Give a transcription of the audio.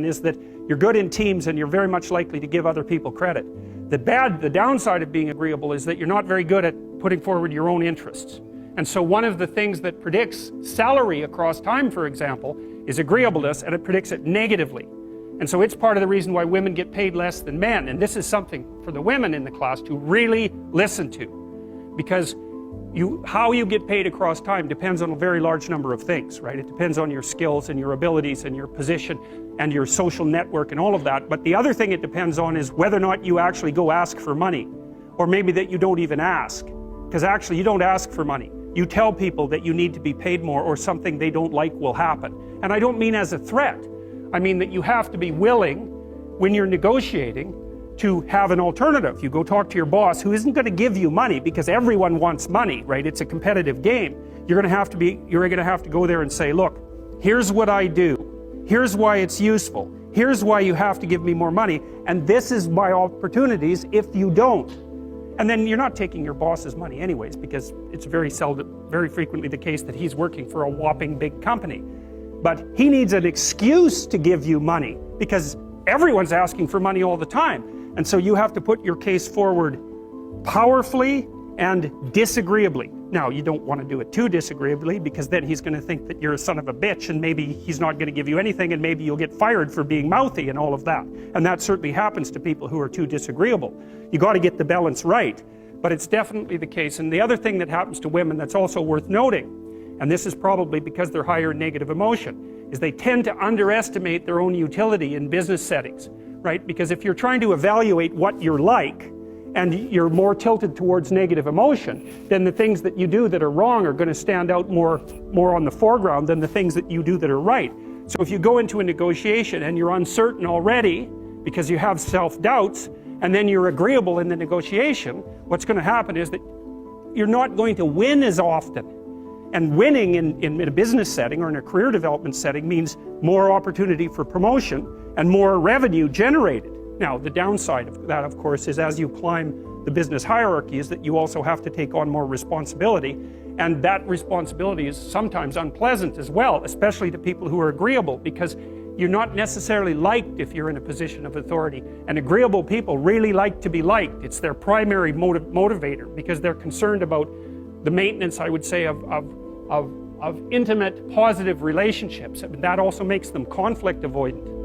is that you're good in teams and you're very much likely to give other people credit. The downside of being agreeable is that you're not very good at putting forward your own interests. And so one of the things that predicts salary across time, for example, is agreeableness, and it predicts it negatively. And so it's part of the reason why women get paid less than men. And this is something for the women in the class to really listen to. Because how you get paid across time depends on a very large number of things, right? It depends on your skills and your abilities and your position and your social network and all of that. But the other thing it depends on is whether or not you actually go ask for money. Or maybe that you don't even ask. Because actually you don't ask for money. You tell people that you need to be paid more or something they don't like will happen. And I don't mean as a threat. I mean that you have to be willing, when you're negotiating, to have an alternative. You go talk to your boss who isn't going to give you money because everyone wants money, right? It's a competitive game. You're going to have to go there and say, look, here's what I do. Here's why it's useful. Here's why you have to give me more money. And this is my opportunities if you don't. And then you're not taking your boss's money anyways, because it's very frequently the case that he's working for a whopping big company. But he needs an excuse to give you money because everyone's asking for money all the time. And so you have to put your case forward powerfully and disagreeably. Now, you don't want to do it too disagreeably because then he's going to think that you're a son of a bitch and maybe he's not going to give you anything and maybe you'll get fired for being mouthy and all of that. And that certainly happens to people who are too disagreeable. You got to get the balance right, but it's definitely the case. And the other thing that happens to women that's also worth noting, and this is probably because they're higher in negative emotion, is they tend to underestimate their own utility in business settings, right? Because if you're trying to evaluate what you're like, and you're more tilted towards negative emotion, then the things that you do that are wrong are going to stand out more on the foreground than the things that you do that are right. So if you go into a negotiation and you're uncertain already because you have self-doubts, and then you're agreeable in the negotiation, what's going to happen is that you're not going to win as often. And winning in a business setting or in a career development setting means more opportunity for promotion and more revenue generated. Now, the downside of that, of course, is as you climb the business hierarchy is that you also have to take on more responsibility. And that responsibility is sometimes unpleasant as well, especially to people who are agreeable, because you're not necessarily liked if you're in a position of authority. And agreeable people really like to be liked. It's their primary motivator because they're concerned about the maintenance, I would say, of intimate, positive relationships. And that also makes them conflict avoidant.